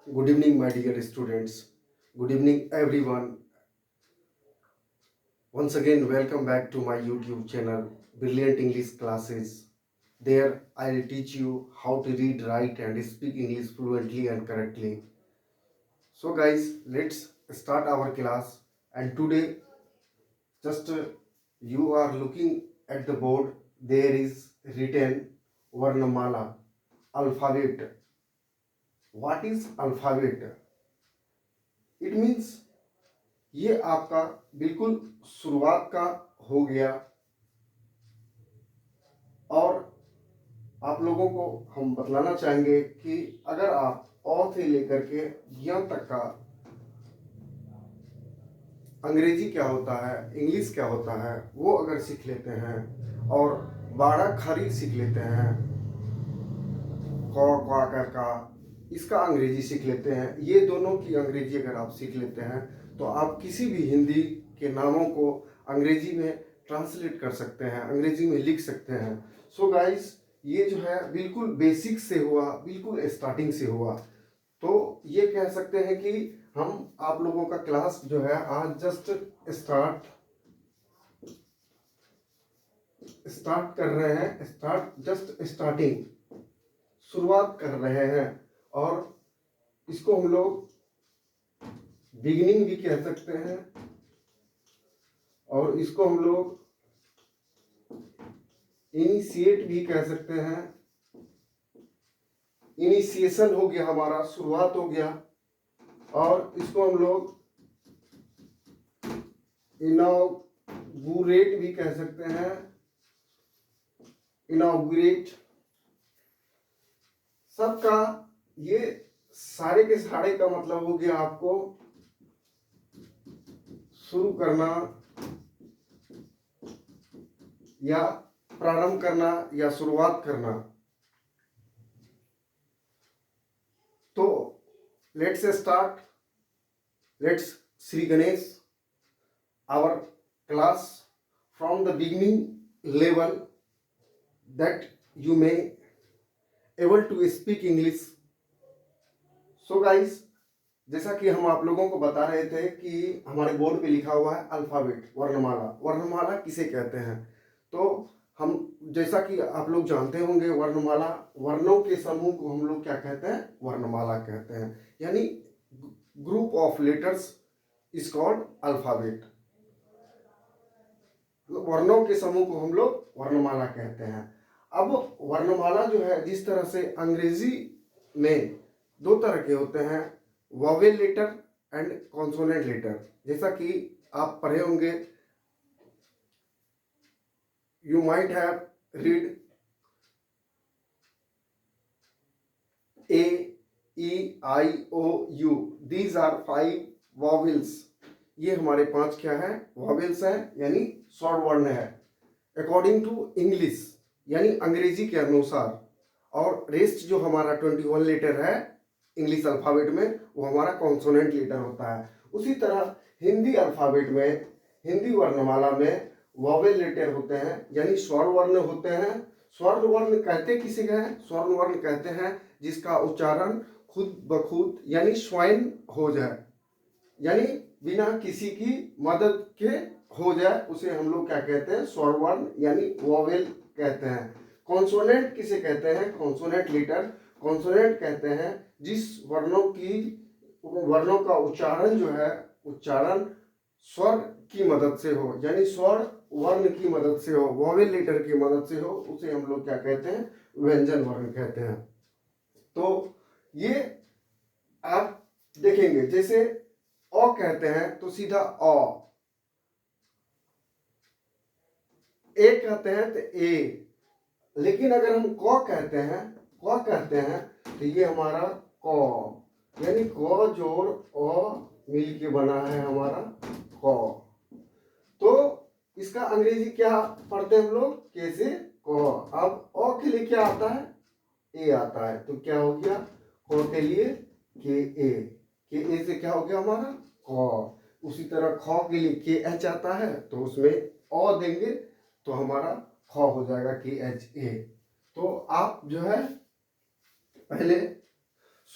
Good evening, my dear students. Good evening, everyone. Once again, welcome back to my YouTube channel, Brilliant English Classes. There, I'll teach you how to read, write, and speak English fluently and correctly. So, guys, let's start our class. And today, just you are looking at the board, there is written Varnamala, alphabet. What is alphabet? It means ये आपका बिल्कुल शुरुआत का हो गया। और आप लोगों को हम बतलाना चाहेंगे कि अगर आप अ से लेकर के ज्ञ तक का अंग्रेजी क्या होता है, इंग्लिश क्या होता है, वो अगर सीख लेते हैं और बाड़ा खरी सीख लेते हैं, क क्वा कर का, इसका अंग्रेजी सीख लेते हैं, ये दोनों की अंग्रेजी अगर आप सीख लेते हैं तो आप किसी भी हिंदी के नामों को अंग्रेजी में ट्रांसलेट कर सकते हैं, अंग्रेजी में लिख सकते हैं। सो गाइस, ये जो है बिल्कुल बेसिक से हुआ, बिल्कुल स्टार्टिंग से हुआ। तो ये कह सकते हैं कि हम आप लोगों का क्लास जो है आज जस्ट स्टार्ट कर रहे हैं, स्टार्टिंग शुरुआत कर रहे हैं। और इसको हम लोग बिगिनिंग भी कह सकते हैं और इसको हम लोग इनिशिएट भी कह सकते हैं। इनिशिएशन हो गया, हमारा शुरुआत हो गया। और इसको हम लोग इनॉग्रेट भी कह सकते हैं, इनॉग्रेट। सबका ये सारे के सारे का मतलब हो गया आपको शुरू करना या प्रारंभ करना या शुरुआत करना। तो let's start, let's Shri Ganesh our class from the beginning level that you may able to speak English. So guys, जैसा कि हम आप लोगों को बता रहे थे कि हमारे बोर्ड पे लिखा हुआ है अल्फाबेट, वर्णमाला। वर्णमाला किसे कहते हैं? तो हम जैसा कि आप लोग जानते होंगे, वर्णमाला, वर्णों के समूह को हम लोग क्या कहते हैं? वर्णमाला कहते हैं। यानी group of letters is called alphabet. वर्णों के समूह को हम लोग वर्णमाला कहते हैं। अब वर्णमाला जो है, जिस तरह से अंग्रेजी में दो तरह के होते हैं, vowel letter and consonant letter. जैसा कि आप पढ़े होंगे, you might have read A, E, I, O, U, these are 5 vowels. ये हमारे 5 क्या है? वॉवेल्स हैं, यानी स्वर वर्ण है अकॉर्डिंग टू इंग्लिश, यानी अंग्रेजी के अनुसार। और रेस्ट जो हमारा 21 लेटर है इंग्लिश अल्फाबेट में, वो हमारा कॉन्सोनेंट लेटर होता है। उसी तरह हिंदी अल्फाबेट में, हिंदी वर्णमाला में वॉवेल लेटर होते हैं, यानी स्वर वर्ण होते हैं। स्वर वर्ण कहते किसे हैं? स्वर वर्ण कहते हैं जिसका उच्चारण खुद ब खुद यानी स्वयं हो जाए, यानी बिना किसी की मदद के हो जाए, उसे हम लोग क्या कहते हैं? स्वर वर्ण यानी वॉवेल कहते हैं। कॉन्सोनेंट किसे कहते हैं? Consonant letter. कॉन्सोनेंट कहते हैं जिस वर्णों का उच्चारण जो है, उच्चारण स्वर की मदद से हो, यानी स्वर वर्ण की मदद से हो, वॉवेल लेटर की मदद से हो, उसे हम लोग क्या कहते हैं? व्यंजन वर्ण कहते हैं। तो ये आप देखेंगे, जैसे अ कहते हैं तो सीधा अ, ए कहते हैं तो ए। लेकिन अगर हम क कहते हैं तो ये हमारा क, यानी क जोड़ अ मिल के बना है हमारा क। तो इसका अंग्रेजी क्या पढ़ते हैं हम लोग? कैसे? क। अब अ के लिए क्या आता है? ए आता है। तो क्या हो गया? क के लिए के ए, के ए से क्या हो गया हमारा? क। उसी तरह ख के लिए के एच आता है, तो उसमें अ देंगे तो हमारा ख हो जाएगा के एच ए। तो आप जो है पहले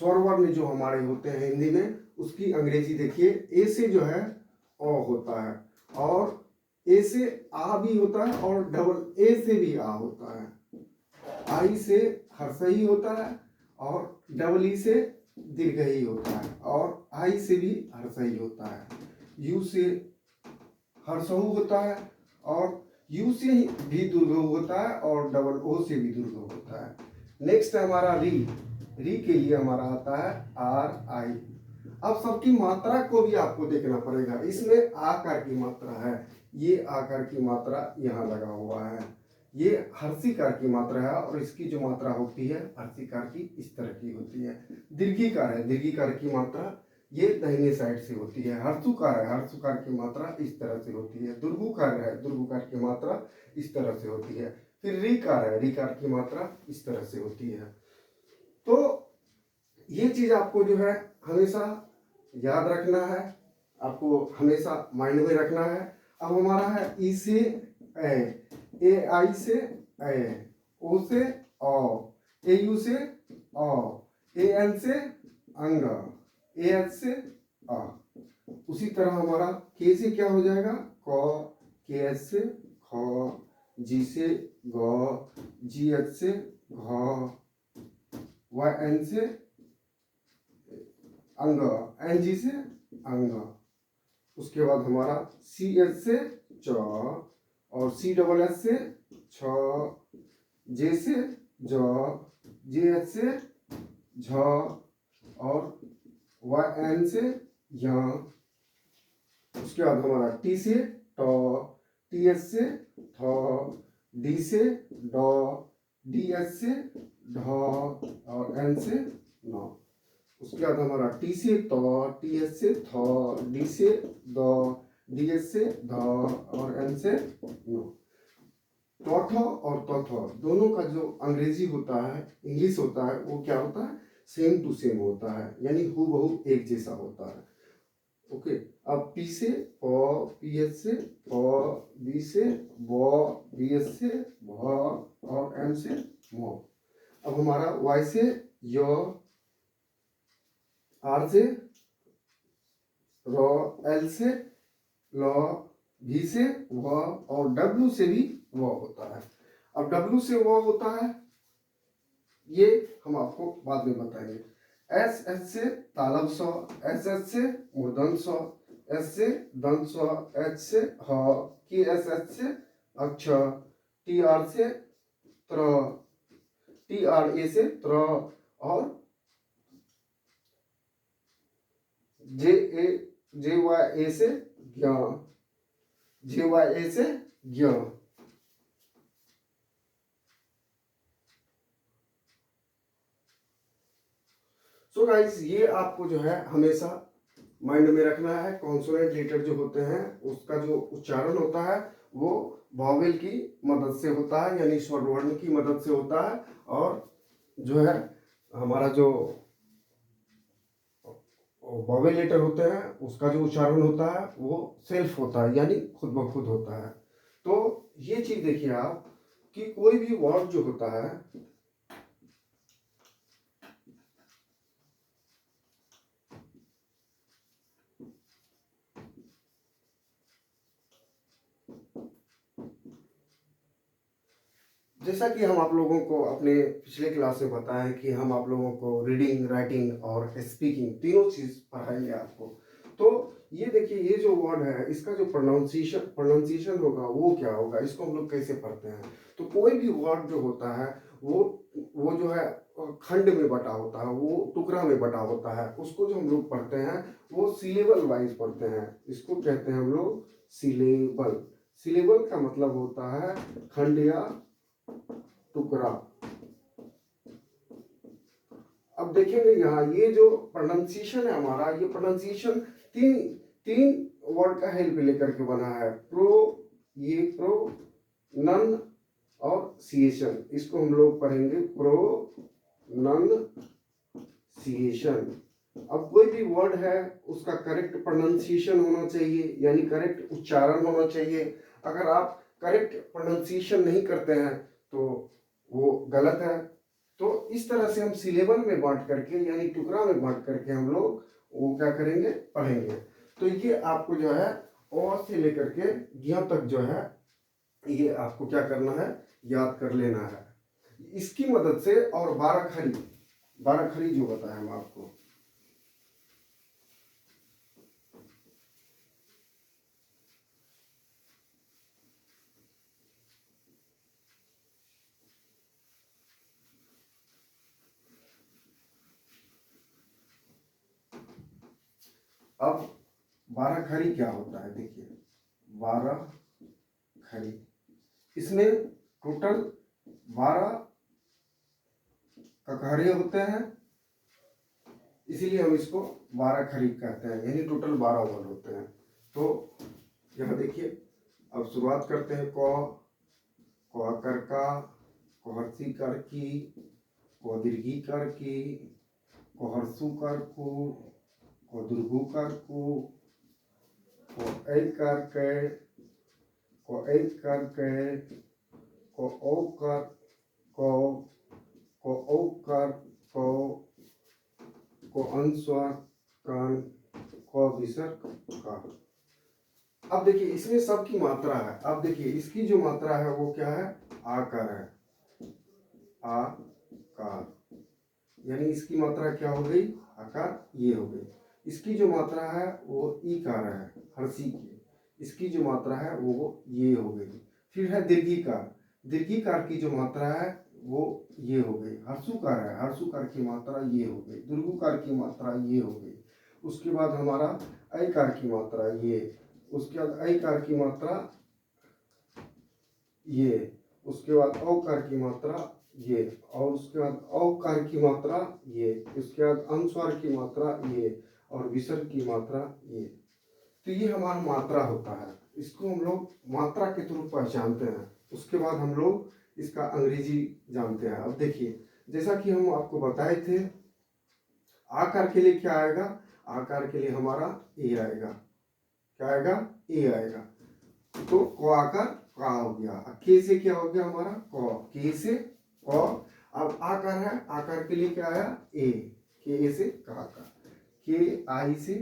स्वर वर्ण जो हमारे होते हैं हिंदी में, उसकी अंग्रेजी देखिए, ए से जो है अ होता है, और ए से आ भी होता है, और डबल ए से भी आ होता है, आई से हर्षई होता है, और डबल ई से दीर्घई होता है, और आई से भी हर्षई होता है, यू से हर्षऊ होता है, और यू से भी दुर्घऊ होता है, और डबल ओ से भी दुर्घऊ होता है। नेक्स्ट है हमारा री। री के लिए हमारा आता है आर आई। अब सबकी मात्रा को भी आपको देखना पड़ेगा। इसमें आकार की मात्रा है, ये आकार की मात्रा यहाँ लगा हुआ है, ये हर्षिकार की मात्रा है, और इसकी जो मात्रा होती है हर्षिकार की इस तरह की होती है। दीर्घिकार है, दीर्घिकार की मात्रा ये दाहिने साइड से होती है। हर्षुकार है, हर्षुकार की मात्रा इस तरह से होती है। दुर्घुकार है, दुर्घुकार की मात्रा इस तरह से होती है। फिर रीकार है, रीकार की मात्रा इस तरह से होती है। तो ये चीज आपको जो है हमेशा याद रखना है, आपको हमेशा माइंड में रखना है। अब हमारा है ई से ए आई से ए, ओ से औ, ए यू से औ, ए एन से अंग, ए एच से आ। उसी तरह हमारा के से क्या हो जाएगा, क, के एच से ख, जी से ग, जी एच से घ, वाई एन से अंग, एन जी से अंग। उसके बाद हमारा सी एच से च, और सी डबल एच से छ, जे से ज, जे एच से झ, और वाई एन से य। उसके बाद हमारा टी से ट, टी एच से थ, डी से ड, डी एच से ढ, और एन से न। उसके बाद हमारा टी से त, टी एच से थ, डी से द, डी एच से ध, और एन से न। टॉठ और तथ दोनों का जो अंग्रेजी होता है, इंग्लिश होता है, वो क्या होता है, सेम टू सेम होता है, यानी हूबहू एक जैसा होता है। ओके। अब पी से प, पी एच से प, बी से ब, बी एच से भ, और एम से म। अब हमारा वाई से य, आर से र, एल से ल, भी से व, और डब्ल्यू से भी व होता है। अब डब्ल्यू से व होता है, ये हम आपको बाद में बताएंगे। एस एच से तालब स, एस एच से मूर्धन स, एस से दंत स, एच से ह, के एस एच से अक्ष, टी आर से त्र, टी आर ए से त्र, और जे वाई ए से ज्ञ, जे वाई ए से ज्ञ। सो गाइस, ये आपको जो है हमेशा माइंड में रखना है। कॉन्सोनेंट लेटर जो होते हैं उसका जो उच्चारण होता है वो वॉवेल की मदद से होता है, यानी स्वर वर्ण की मदद से होता है। और जो है हमारा जो वॉवेल लेटर होते हैं उसका जो उच्चारण होता है वो सेल्फ होता है, यानी खुद ब खुद होता है। तो ये चीज देखिए आप कि कोई भी वर्ड जो होता है, जैसा कि हम आप लोगों को अपने पिछले क्लास में बताया कि हम आप लोगों को रीडिंग, राइटिंग और स्पीकिंग तीनों चीज पढ़ाएंगे आपको। तो ये देखिए, ये जो वर्ड है इसका जो प्रोनाउंसिएशन होगा वो क्या होगा, इसको हम लोग कैसे पढ़ते हैं। तो कोई भी वर्ड जो होता है वो जो है खंड में बटा होता है, वो टुकड़ा में बटा होता है। उसको जो हम लोग पढ़ते हैं वो सिलेबल वाइज पढ़ते हैं। इसको कहते हैं हम लोग सिलेबल। सिलेबल का मतलब होता है खंड या टुकड़ा। अब देखेंगे यहाँ ये जो प्रोनाउंसिएशन है हमारा, ये प्रोनाउंसिएशन तीन वर्ड का हेल्प लेकर के बना है। ये प्रो, नन और सिएशन। इसको हम लोग पढ़ेंगे प्रो, नन, सिएशन। अब कोई भी वर्ड है उसका करेक्ट प्रोनाउंसिएशन होना चाहिए, यानी करेक्ट उच्चारण होना चाहिए। अगर आप करेक्ट प्रोनाउंसिएशन नहीं करते हैं तो वो गलत है। तो इस तरह से हम सिलेबल में बांट करके यानी टुकड़ा में बांट करके हम लोग वो क्या करेंगे, पढ़ेंगे। तो ये आपको जो है अ से लेकर के ज्ञ तक जो है ये आपको क्या करना है, याद कर लेना है। इसकी मदद से और 12 खड़ी जो बताया हम आपको, अब 12 खड़ी क्या होता है, देखिए 12 खड़ी, इसमें टोटल 12 ककहरे होते हैं, इसीलिए हम इसको 12 खड़ी कहते हैं, यानी टोटल 12 वर्ड होते हैं। तो यहाँ देखिए, अब शुरुआत करते हैं। क कर का, हर्षी कर की, दीर्घी कर की, हर्षु कर को, दीर्घु कर को, ऐ कर के, ऐ कर के, ओ कर को, ओ कर को अनुस्वार कान, को विसर्ग का। अब देखिए इसमें सबकी मात्रा है। अब देखिए इसकी जो मात्रा है वो क्या है, आकार है, आकार, यानी इसकी मात्रा क्या हो गई, आकार, ये हो गई। इसकी जो मात्रा है वो ईकार है, हर्षी की, इसकी जो मात्रा है वो ये हो गई। फिर है दीर्घीकार, दीर्घीकार की जो मात्रा है वो ये हो गई। हर्षुकार है, हर्षुकार की मात्रा ये हो गई। दीर्घुकार की मात्रा ये हो गई। उसके बाद हमारा ऐकार की मात्रा ये, उसके बाद ऐकार की मात्रा ये, उसके बाद औकार की मात्रा ये, और उसके बाद औकार की मात्रा ये, उसके बाद अनुस्वार की मात्रा ये, और विसर्ग की मात्रा ये। तो ये हमारा मात्रा होता है, इसको हम लोग मात्रा के थ्रू पहचानते हैं। उसके बाद हम लोग इसका अंग्रेजी जानते हैं। अब देखिए जैसा कि हम आपको बताए थे, आकार के लिए क्या आएगा, आकार के लिए हमारा ए आएगा। क्या आएगा, ए आएगा। तो क आकार का हो गया। के से क्या हो गया हमारा, क, के से क। अब आकार है, आकार के लिए क्या आया, ए, के से का, के आई से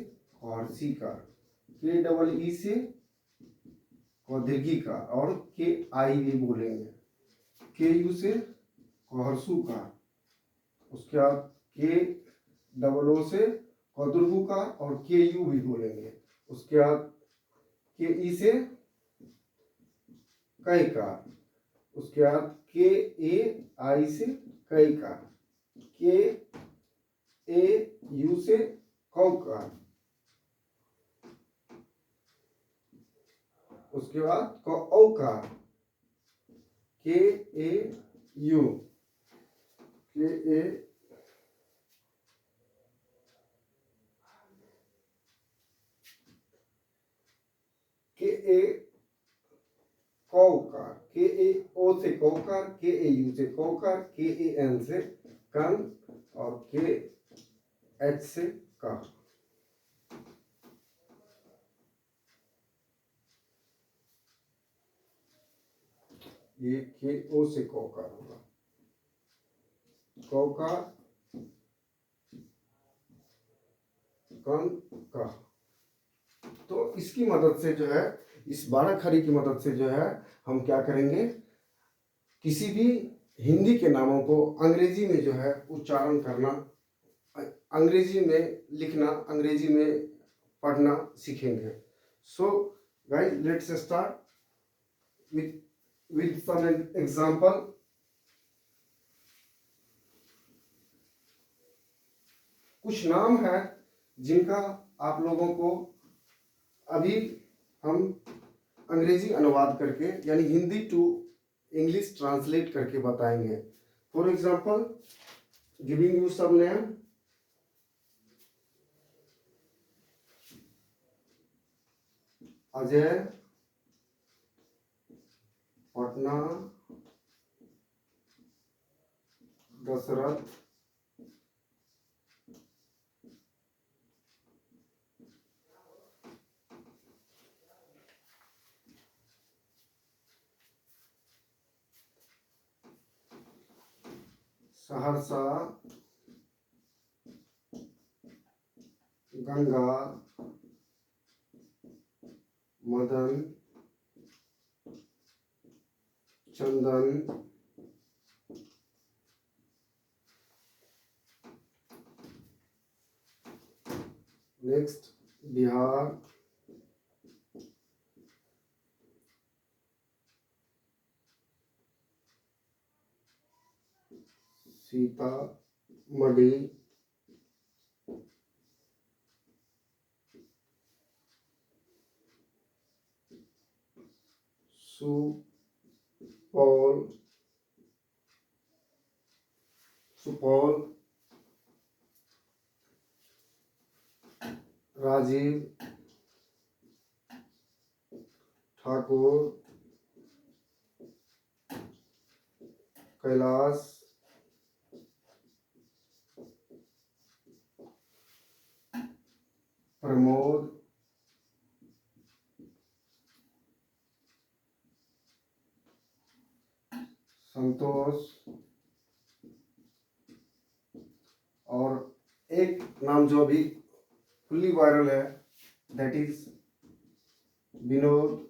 हर्षी का, के डबल ई से दीर्घी का, और के आई भी बोलेंगे, के यू से हर्षु का, उसके बाद के डबल ओ से कदुर्गु का, और के यू भी बोलेंगे। उसके बाद के ई से कई का, उसके बाद के ए आई से कई का, के ए यू से कौ का, उसके बाद क औ का, के ए यू, के ए कौकार, के ए ओ से कौकार, के ए यू से कौकार, के ए एन से कन, और के एच से का। ये के ओ से कौकार होगा, कौकार, कन, का। तो इसकी मदद से जो है, इस 12 खड़ी की मदद से जो है हम क्या करेंगे, किसी भी हिंदी के नामों को अंग्रेजी में जो है उच्चारण करना, अंग्रेजी में लिखना, अंग्रेजी में पढ़ना सीखेंगे। सो guys let's start with some example। कुछ नाम है जिनका आप लोगों को अभी हम अंग्रेजी अनुवाद करके यानी हिंदी टू इंग्लिश ट्रांसलेट करके बताएंगे। For example giving you some name, Ajay, Patna, Dasharath, Saharsa, Ganga, Madan, Chandan, next Bihar, Sitamarhi, Supaul, Supaul, Rajiv, Thakur, Kailash, Pramod, Santosh, और एक नाम जो अभी फुल्ली वायरल है, दैट इज विनोद,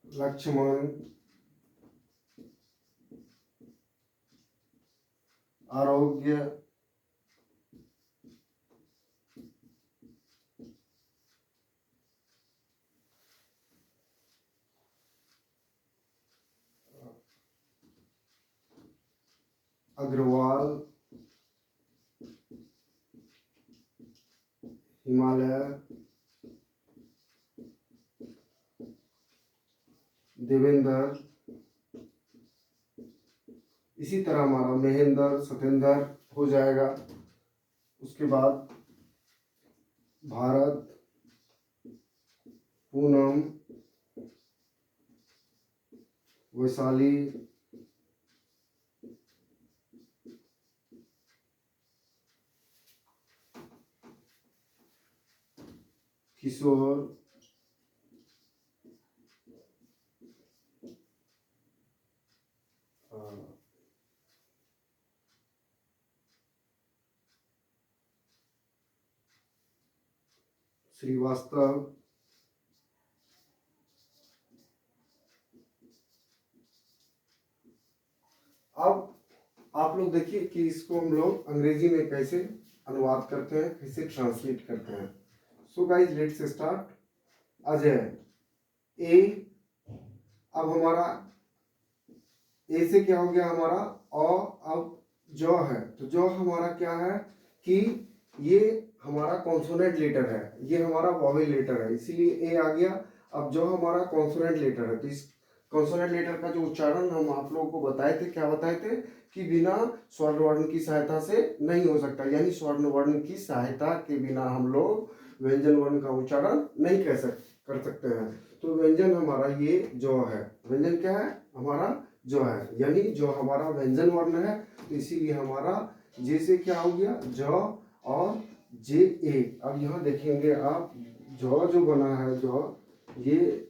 लक्ष्मण, आरोग्य, अग्रवाल, हिमालय, देवेंद्र, इसी तरह हमारा महेंद्र, सतेंद्र हो जाएगा। उसके बाद भारत, पूनम, वैशाली, किशोर, श्रीवास्तव, अब आप लोग देखिए कि इसको हम लोग अंग्रेजी में कैसे अनुवाद करते हैं, कैसे ट्रांसलेट करते हैं। So guys let's start. Ajay, A, अब हमारा ए से क्या हो गया हमारा अब जो है, तो जो हमारा क्या है कि ये हमारा कॉन्सोनेंट लेटर है, ये हमारा वॉवेल लेटर है, इसीलिए ए आ गया। अब जो हमारा कॉन्सोनेंट लेटर है, तो इस कॉन्सोनेंट लेटर का जो उच्चारण हम आप लोगों को बताए थे, क्या बताए थे कि बिना स्वर्ण वर्ण की सहायता से नहीं हो सकता, यानी स्वर्ण वर्ण की सहायता के बिना हम लोग व्यंजन वर्ण का उच्चारण नहीं कर सकते हैं। तो व्यंजन हमारा ये जो है, व्यंजन क्या है हमारा जो है, यानी जो हमारा व्यंजन वर्ण है, तो इसीलिए हमारा जे से क्या हो गया ज और जे ए। अब यहाँ देखेंगे आप जो बना है ये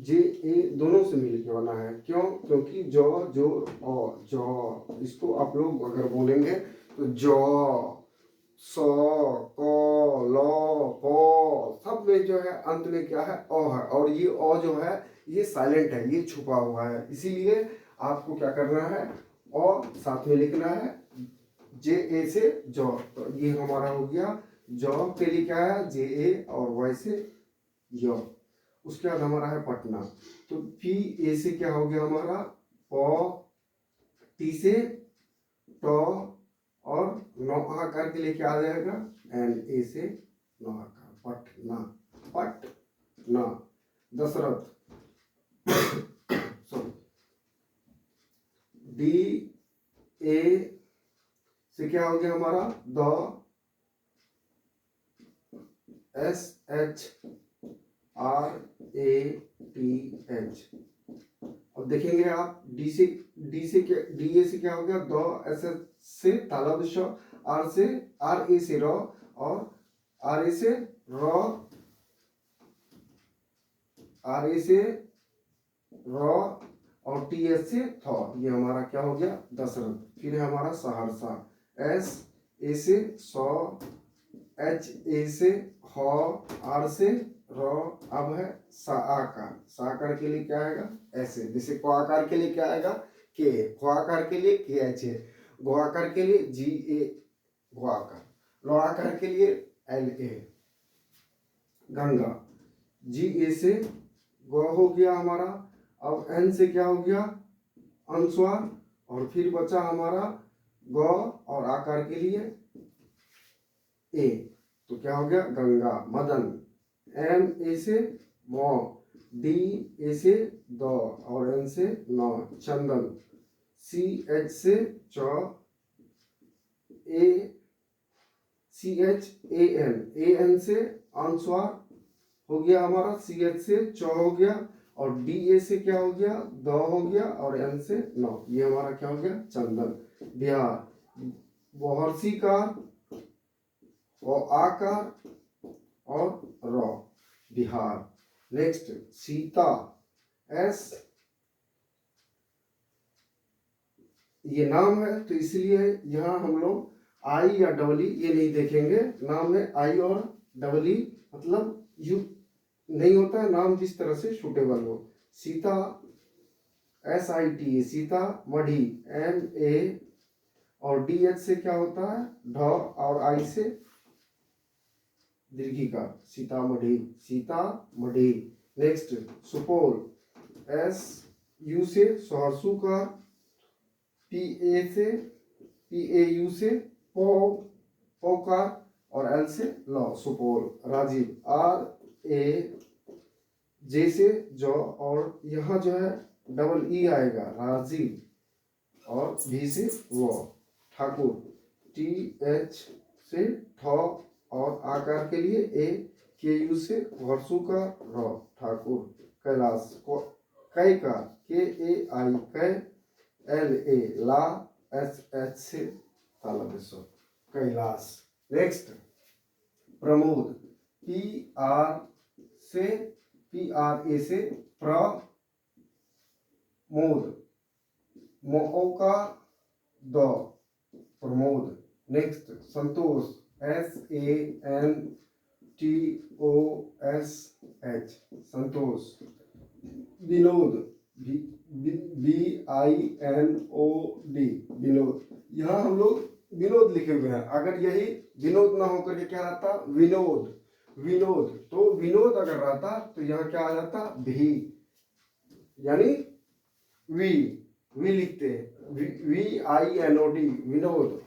जे ए दोनों से मिलकर बना है। क्यों? क्योंकि जो इसको आप लोग अगर बोलेंगे तो जो, सो, को, लो, पो, सब में जो है अंत में क्या है अ है, और ये अ जो है ये साइलेंट है, ये छुपा हुआ है, इसीलिए आपको क्या करना है अ साथ में लिखना है जे ए से जो। तो ये हमारा हो गया जो के लिए क्या है जे ए और वाई से यो। उसके बाद हमारा है पटना, तो पी ए से क्या हो गया हमारा प, टी से टो, और नौ आकार के लिए क्या आ जाएगा एन, ए से नौ आकार Patna, Patna. Dashrath, sorry, D A से क्या हो गया हमारा द, S H R A T H. अब देखेंगे आप डी से क्या, डी ए से क्या हो गया द, एस एच से तालव्य, आर से आर ए से र, और आर ए से र, आर ए से र और टी एच से थ, ये हमारा क्या हो गया दशरथ। फिर है हमारा सहरसा, एस ए से सौ, एच ए से ह, आर से र। अब है साकार, साकार के लिए क्या आएगा ऐसे, जैसे क आकार के लिए क्या आएगा के, ख आकार के लिए के एच है, गो आकार के लिए जी ए गो आकार, लो आकार के लिए एल ए गंगा, जी ए से ग हो गया हमारा। अब एन से क्या हो गया अनुस्वार, और फिर बचा हमारा ग और आकार के लिए ए, तो क्या हो गया गंगा। मदन, एम ए से मौ, डी ए से द और एन से न। चंदन, सी एच से च, ए सी एच ए एन से अनुस्वार हो गया हमारा, सी एच से च हो गया, और डी ए से क्या हो गया द हो गया, और एन से न, ये हमारा क्या हो गया चंदन। बिहार, बहर्षी का और आकार और र, बिहार। नेक्स्ट सीता, एस, ये नाम है तो इसलिए यहाँ हम लोग आई या डबल ई ये नहीं देखेंगे, नाम है आई और डबल ई, मतलब यू नहीं होता है, नाम जिस तरह से सुटेबल हो। Sita, S I T, Sitamarhi, M A और डी एच से क्या होता है ढ, और आई से दीर्घी का, Sitamarhi, Sitamarhi. Next Supaul, S U से सहरसू का, पी ए यू से पौ, पौका, और एल से लौ, सुपौल। राजीव, आर ए जे से जो, और यहाँ जो है डबल ई आएगा राजीव, और भी से वो। ठाकुर, टी एच से ठ, और आकार के लिए ए, के यू से वर्षु का र, ठाकुर। कैलाश, कै का के ए आई कै, एल ए ला, एच एच से ताला विश्व, Kailash. Next Pramod, P R से पी आर ए से प्र, मोद, मौका द, Pramod. Next Santosh, S A N T O S H, Santosh. Vinod, B I N O D, Vinod. यहाँ हम लोग विनोद लिखे हुए हैं, अगर यही विनोद ना होकर के क्या रहता विनोद, विनोद, तो विनोद अगर रहता तो यहाँ क्या आ जाता भी, यानी वी लिखते V I N O D, Vinod.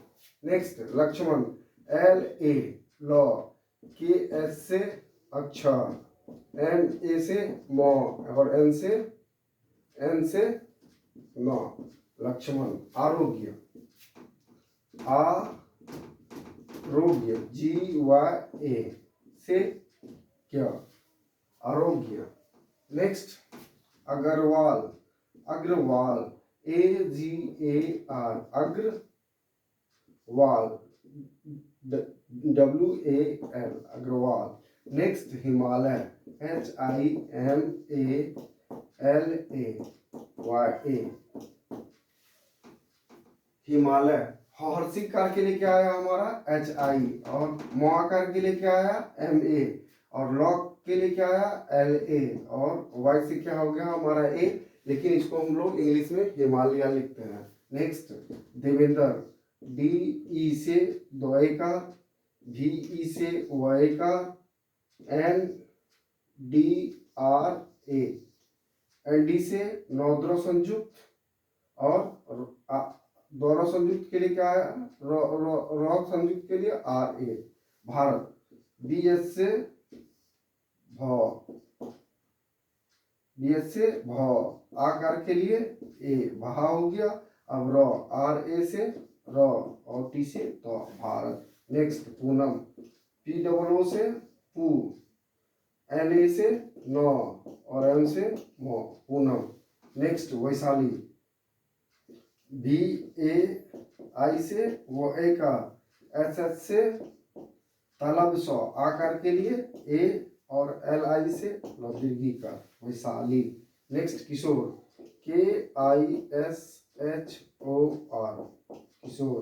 Next Lakshman, L A लॉ, के एस से अच्छा, एन ए से मौ, और एन से नौ, लक्ष्मण। आरोग्य, आरोग्य, जी वाई ए से क्या Arogya. Next Agrawal, Agrawal, A G A R, Agrawal, W A L, Agrawal. Next Himalaya, H I M A L A Y A, Himalaya. हर्षी कार के लिए क्या आया हमारा एच आई, और मोआकार के लिए क्या आया एम ए, और लॉक के लिए क्या आया एल ए, और वाई से क्या हो गया हमारा ए, लेकिन इसको हम लोग इंग्लिश में हिमालय लिखते हैं। नेक्स्ट देवेंद्र, डी ई से दोए का, भी ई से वाई का, N D R A, N D से नौद्रो संयुक्त, और दोनों संयुक्त के लिए क्या है रॉक संयुक्त के लिए R A. Bharat, B S से भ, बी एस से भ, आकार के लिए ए, भा हो गया। अब र, आर ए से र, और टी से तो, Bharat. Next Poonam, P double O से पू, एन ए से न, और एम से मो, पूनम। नेक्स्ट वैशाली, बी ए आई से वो ए का, एस एच से तालब सौ, आकार के लिए ए, और LI से दीर्घिकार वैशाली। नेक्स्ट किशोर, KISHOR किशोर।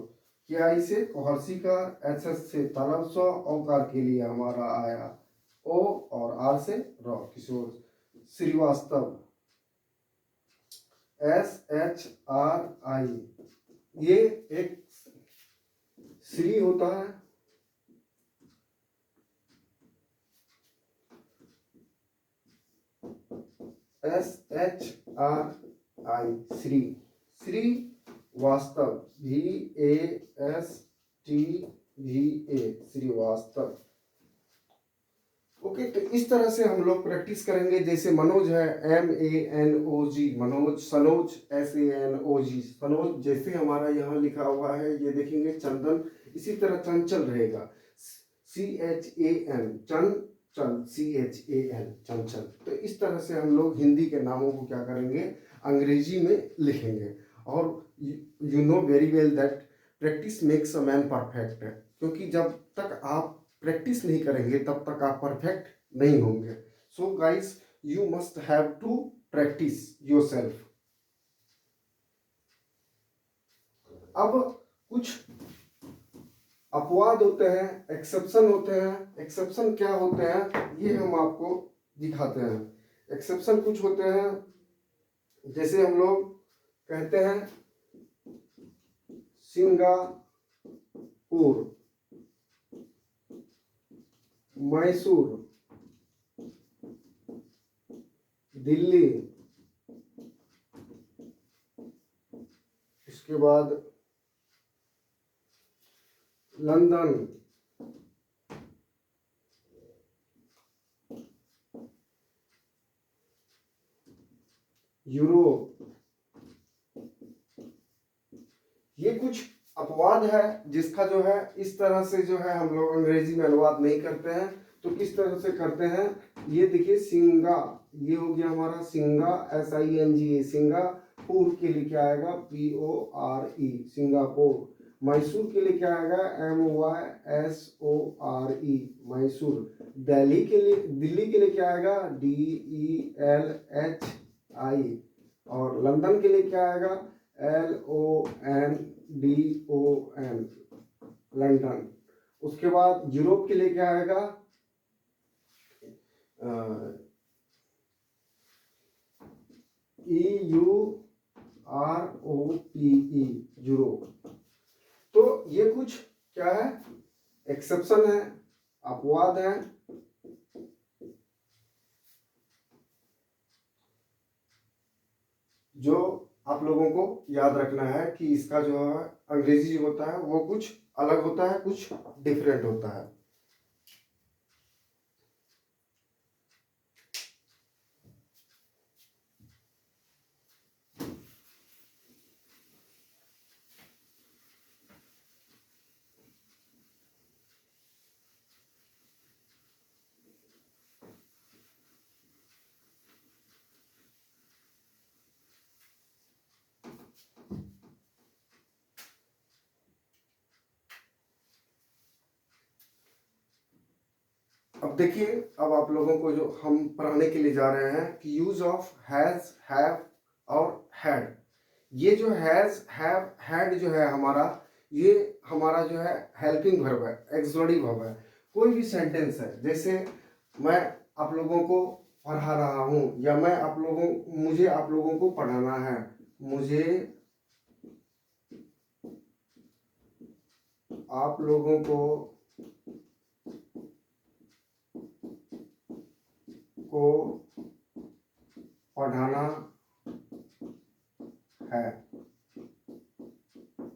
KI से कोहर्सिका, SS से तलब स्व, औकार के लिए हमारा आया O और R से रॉ किशोर। श्रीवास्तव SHRI, ये एक श्री होता है, SHRI श्री। श्री वास्तव VASTVA श्रीवास्तव। ओके, तो इस तरह से हम लोग प्रैक्टिस करेंगे। जैसे मनोज है MANOG मनोज, सनोज SANOG सनोज, जैसे हमारा यहाँ लिखा हुआ है ये देखेंगे चंदन, इसी तरह चंचल रहेगा CHAN चंचल CHAN चंचल। तो इस तरह से हम लोग हिंदी के नामों को क्या करेंगे, अंग्रेजी में लिखेंगे। और you know very well that practice makes a man perfect, क्योंकि जब तक आप प्रैक्टिस नहीं करेंगे तब तक आप परफेक्ट नहीं होंगे। So guys, you must have to practise yourself. अब कुछ अपवाद होते हैं, एक्सेप्शन होते हैं। एक्सेप्शन क्या होते हैं ये हम आपको दिखाते हैं। एक्सेप्शन कुछ होते हैं, जैसे हम लोग कहते हैं सिंगापुर, मैसूर, दिल्ली, इसके बाद लंदन, यूरोप। ये कुछ अपवाद है जिसका जो है इस तरह से जो है हम लोग अंग्रेजी में अनुवाद नहीं करते हैं। तो किस तरह से करते हैं, ये देखिए सिंगा, ये हो गया हमारा सिंगा SINGA, सिंगापुर के लिए क्या आएगा PORE सिंगापुर। मैसूर के लिए क्या आएगा MYSORE मैसूर। दिल्ली के लिए क्या आएगा DELHI। और लंदन के लिए क्या आएगा LONDON लंदन। उसके बाद यूरोप के लिए क्या आएगा EUROPE यूरोप। तो ये कुछ क्या है, एक्सेप्शन है, अपवाद है। जो आप लोगों को याद रखना है कि इसका जो है अंग्रेजी जो होता है वो कुछ अलग होता है, कुछ डिफरेंट होता है। अब देखिए, अब आप लोगों को जो हम पढ़ाने के लिए जा रहे हैं कि यूज ऑफ हैज, हैव और हैड। ये जो हैज, हैव, हैड जो है हमारा, ये हमारा जो है हेल्पिंग वर्ब है, एक्सक्लूसिव वर्ब है। कोई भी सेंटेंस है, जैसे मैं आप लोगों को पढ़ा रहा हूँ, या मुझे आप लोगों को पढ़ाना है, मुझे आप लोगों को पढ़ाना है।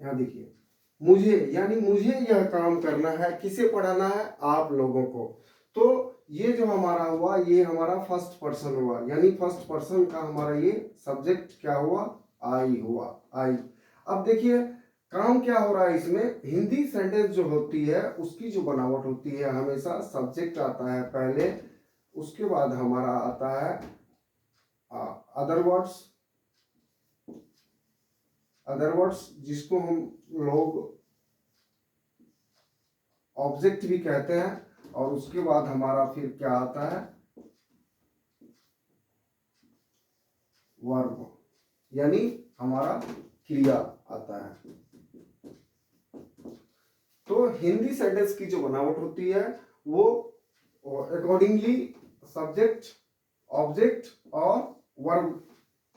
यहाँ देखिए, मुझे यानी मुझे यह काम करना है, किसे पढ़ाना है, आप लोगों को। तो ये जो हमारा हुआ, ये हमारा फर्स्ट पर्सन हुआ, यानी फर्स्ट पर्सन का हमारा ये सब्जेक्ट क्या हुआ, आई हुआ, आई। अब देखिए काम क्या हो रहा है इसमें, हिंदी सेंटेंस जो होती है उसकी जो बनावट होती है, हमेशा सब्जेक्ट आता है पहले, उसके बाद हमारा आता है अदर वर्ड्स, जिसको हम लोग ऑब्जेक्ट भी कहते हैं। और उसके बाद हमारा फिर क्या आता है, वर्ब, यानी हमारा क्रिया आता है। तो हिंदी सेंटेंस की जो बनावट होती है वो अकॉर्डिंगली सब्जेक्ट, ऑब्जेक्ट और वर्ब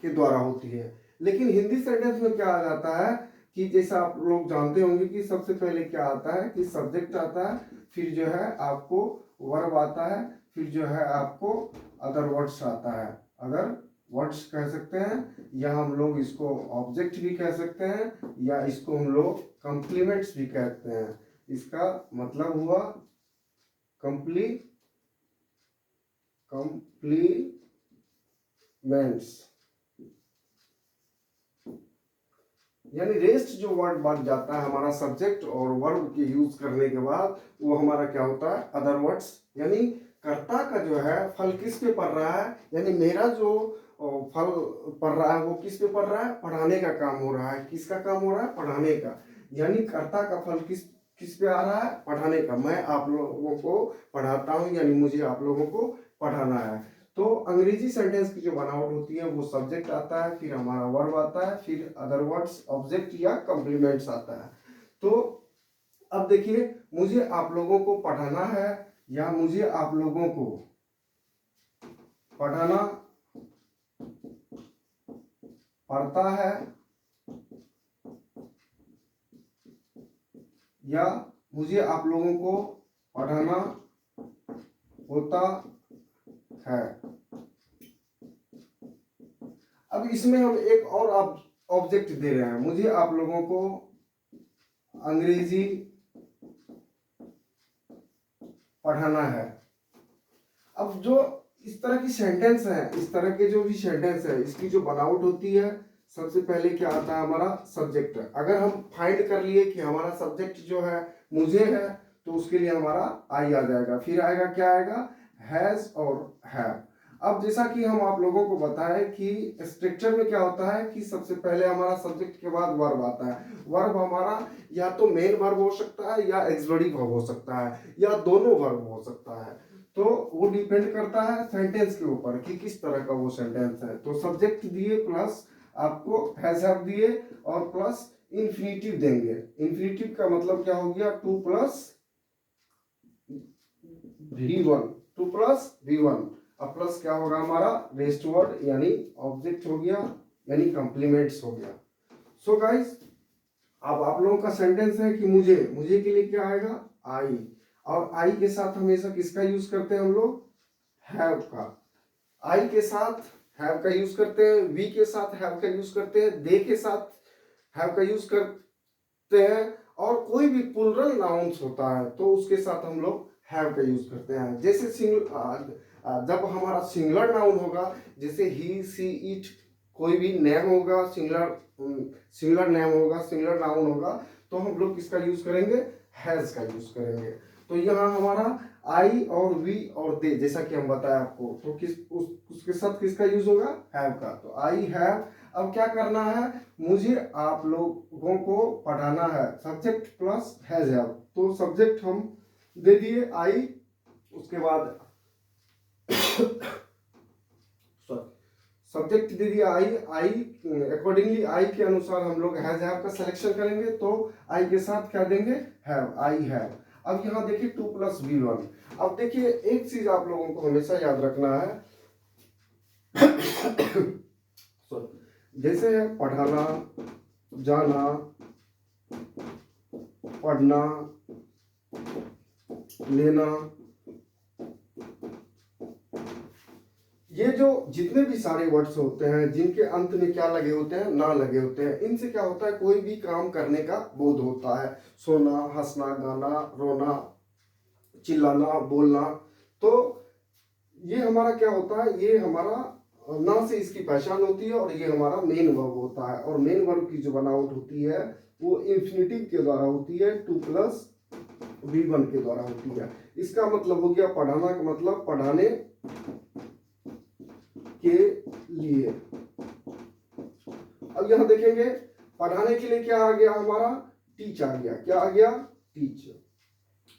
के द्वारा होती है। लेकिन हिंदी सेंटेंस में क्या आ जाता है कि जैसा आप लोग जानते होंगे कि सबसे पहले क्या आता है कि सब्जेक्ट आता है, फिर जो है आपको वर्ब आता है, फिर जो है आपको अदर वर्ड्स आता है। अदर वर्ड्स कह सकते हैं, या हम लोग इसको ऑब्जेक्ट भी कह सकते हैं, या इसको हम लोग कॉम्प्लीमेंट्स भी कहते हैं। इसका मतलब हुआ कॉम्प्लीमेंट्स, यानी रेस्ट जो वर्ड बन जाता है हमारा सब्जेक्ट और वर्ब के यूज करने के बाद, वो हमारा क्या होता है, अदर वर्ड्स। यानी कर्ता का जो है फल किस पे पड़ रहा है, यानी मेरा जो फल पड़ रहा है वो किस पे पड़ रहा है, पढ़ाने का काम हो रहा है। किसका काम हो रहा है, पढ़ाने का। यानी कर्ता का फल किस किस पे आ रहा है, पढ़ाने का। मैं आप लोगों को पढ़ाता हूँ, यानी मुझे आप लोगों को पढ़ाना है। तो अंग्रेजी सेंटेंस की जो बनावट होती है वो सब्जेक्ट आता है, फिर हमारा वर्ब आता है, फिर अदर वर्ड्स, ऑब्जेक्ट या कॉम्प्लीमेंट्स आता है। तो अब देखिए, मुझे आप लोगों को पढ़ाना है या मुझे आप लोगों को पढ़ाना पड़ता है, या मुझे आप लोगों को पढ़ाना होता है। अब इसमें हम एक और ऑब्जेक्ट दे रहे हैं, मुझे आप लोगों को अंग्रेजी पढ़ाना है। अब जो इस तरह की सेंटेंस है, इस तरह के जो भी सेंटेंस है, इसकी जो बनावट होती है, सबसे पहले क्या आता है, हमारा सब्जेक्ट। अगर हम फाइंड कर लिए कि हमारा सब्जेक्ट जो है मुझे है, तो उसके लिए हमारा आई आ जाएगा। फिर आएगा, क्या आएगा, हैज और हैव। अब जैसा कि हम आप लोगों को बताएं कि स्ट्रक्चर में क्या होता है कि सबसे पहले हमारा सब्जेक्ट के बाद वर्ब आता है। वर्ब हमारा या तो मेन वर्ब हो सकता है, या एक्सक्लूसिव वर्ब हो सकता है, या दोनों वर्ब हो सकता है। तो वो डिपेंड करता है सेंटेंस के ऊपर कि किस तरह का वो सेंटेंस है। तो सब्जेक्ट दिए प्लस आपको हैज हैव दिए और प्लस इन्फिनिटिव देंगे। इन्फिनिटिव का मतलब क्या हो गया, two plus V1, two plus V1। अब प्लस क्या होगा हमारा, रेस्ट वर्ड यानी ऑब्जेक्ट हो गया, यानी कॉम्प्लीमेंट्स हो गया। सो गाइस, अब आप लोगों का सेंटेंस है कि मुझे के लिए क्या आएगा, आई। और आई के साथ हमेशा किसका यूज करते हैं हम लोग, हैव का। आई के साथ हैव का यूज करते हैं, वी के साथ हैव का यूज करते हैं, दे के साथ हैव का यूज करते हैं, और कोई भी प्लूरल नाउन्स होता है तो उसके साथ हम लोग हैव का यूज करते हैं। जैसे जब हमारा सिंगुलर नाउन होगा, जैसे ही, सी, इट, कोई भी नेम होगा, सिंगुलर नेम होगा, सिंगुलर नाउन होगा, तो हम लोग किसका यूज करेंगे, हैज का यूज करेंगे। तो यहाँ हमारा आई और वी और दे, जैसा कि हम बताया आपको, तो उसके साथ किसका यूज होगा, हैव का। तो आई हैव। अब क्या करना है, मुझे आप लोगों को पढ़ाना है, सब्जेक्ट प्लस हैज हैव। तो सब्जेक्ट हम दे दिए आई, उसके बाद सब्जेक्ट दे दिया आई अकॉर्डिंगली आई के अनुसार हम लोग हैज हैव का सिलेक्शन करेंगे। तो आई के साथ क्या देंगे, हैव, आई हैव। अब यहाँ देखिए टू प्लस V1। अब देखिए एक चीज आप लोगों को हमेशा याद रखना है जैसे है पढ़ाना, जाना, पढ़ना, लेना, ये जो जितने भी सारे वर्ड्स होते हैं जिनके अंत में क्या लगे होते हैं, ना लगे होते हैं, इनसे क्या होता है, कोई भी काम करने का बोध होता है। सोना, हंसना, गाना, रोना, चिल्लाना, बोलना। तो ये हमारा क्या होता है, ये हमारा ना से इसकी पहचान होती है, और ये हमारा मेन वर्ब होता है। और मेन वर्ब की जो बनावट होती है वो इंफिनिटिव के द्वारा होती है, टू प्लस V1 के द्वारा होती है। इसका मतलब हो गया पढ़ाना का मतलब पढ़ाने के लिए। अब यहां देखेंगे पढ़ाने के लिए क्या आ गया, हमारा टीच आ गया। क्या आ गया, टीच।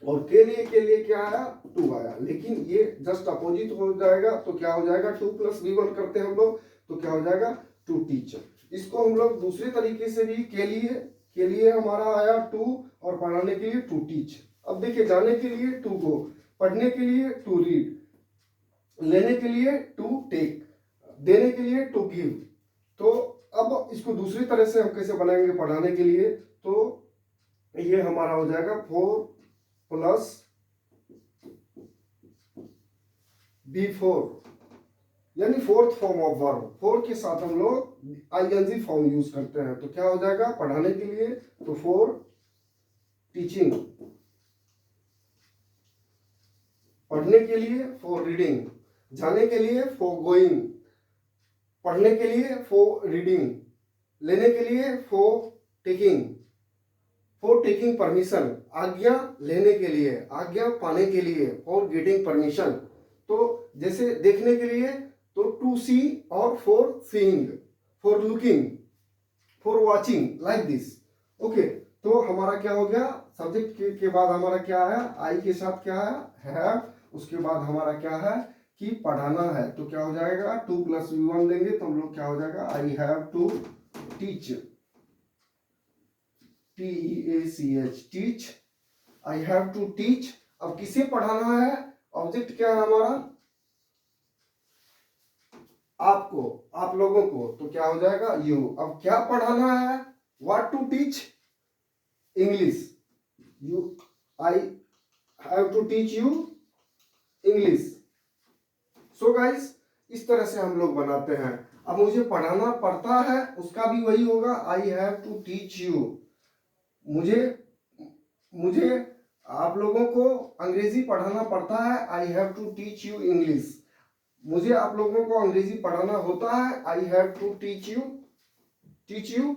और के लिए क्या आया, 2 आया। लेकिन ये जस्ट अपोजिट हो जाएगा, तो क्या हो जाएगा, 2 + V1 करते हैं हम लोग, तो क्या हो जाएगा, टू टीच। इसको हम लोग दूसरे तरीके से भी के लिए हमारा आया 2 और पढ़ाने के लिए टू टीच। अब देखिए, जाने के लिए टू गो, पढ़ने के लिए टू रीड, लेने के लिए टू टेक, देने के लिए टू गिव। तो अब इसको दूसरी तरह से हम कैसे बनाएंगे पढ़ाने के लिए, तो ये हमारा हो जाएगा 4 + B4, यानी फोर्थ फॉर्म ऑफ वर्ब। 4 के साथ हम लोग आईएनजी फॉर्म यूज करते हैं, तो क्या हो जाएगा पढ़ाने के लिए, तो 4 टीचिंग, पढ़ने के लिए 4 रीडिंग, जाने के लिए 4 गोइंग, पढ़ने के लिए 4 रीडिंग, लेने के लिए 4 टेकिंग, 4 टेकिंग परमिशन, आज्ञा लेने के लिए, आज्ञा पाने के लिए, 4 गेटिंग परमिशन। तो जैसे देखने के लिए तो टू सी, और 4 seeing, 4 looking, 4 watching, like this. Okay, तो हमारा क्या हो गया, सब्जेक्ट के बाद हमारा क्या है, आई के साथ क्या है, हैव। उसके बाद हमारा क्या है कि पढ़ाना है, तो क्या हो जाएगा 2 + V1 लेंगे, तो हम लोग क्या हो जाएगा, I have to teach, TEACH, teach, I have to teach. अब किसे पढ़ाना है, ऑब्जेक्ट क्या है हमारा, आपको, आप लोगों को, तो क्या हो जाएगा यू। अब क्या पढ़ाना है, what to teach, English, you, I have to teach you English. So guys, इस तरह से हम लोग बनाते हैं। अब मुझे पढ़ाना पड़ता है, उसका भी वही होगा, I have to teach you. मुझे मुझे आप लोगों को अंग्रेजी पढ़ाना पड़ता है, I have to teach you English. मुझे आप लोगों को अंग्रेजी पढ़ाना होता है, I have to teach you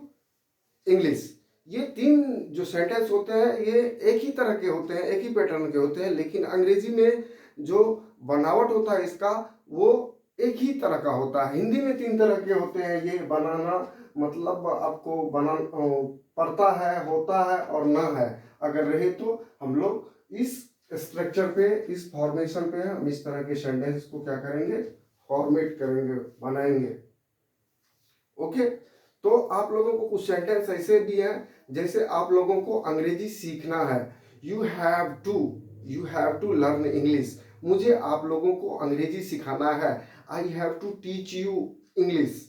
English. ये 3 जो सेंटेंस होते हैं ये एक ही तरह के होते हैं, एक ही पैटर्न के होते हैं, लेकिन अंग्रेजी में जो बनावट होता है इसका वो एक ही तरह का होता है। हिंदी में 3 तरह के होते हैं, ये बनाना, मतलब आपको बना पड़ता है, होता है और ना है। अगर रहे तो हम लोग इस स्ट्रक्चर पे, इस फॉर्मेशन पे हम इस तरह के सेंटेंस को क्या करेंगे, फॉर्मेट करेंगे, बनाएंगे। ओके, तो आप लोगों को कुछ सेंटेंस ऐसे भी हैं, जैसे आप लोगों को अंग्रेजी सीखना है, you have to learn English. मुझे आप लोगों को अंग्रेजी सिखाना है, I have to teach you English.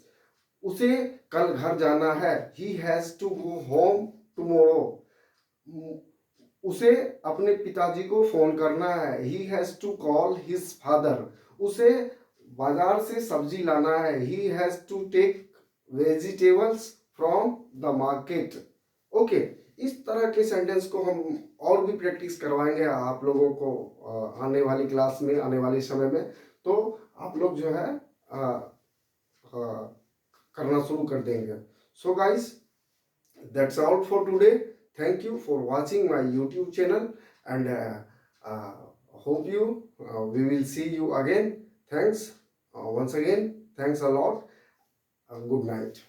उसे कल घर जाना है, he has to go home tomorrow. उसे अपने पिताजी को फोन करना है, he has to call his father. उसे बाजार से सब्जी लाना है, he has to take vegetables from the market. Okay, इस तरह के सेंटेंस को हम और भी प्रैक्टिस करवाएंगे आप लोगों को आने वाली क्लास में, आने वाले समय में। तो आप लोग जो है करना शुरू कर देंगे। So guys, that's all for today. Thank you for watching my YouTube channel, and hope we will see you again. Thanks once again. Thanks a lot. Good night.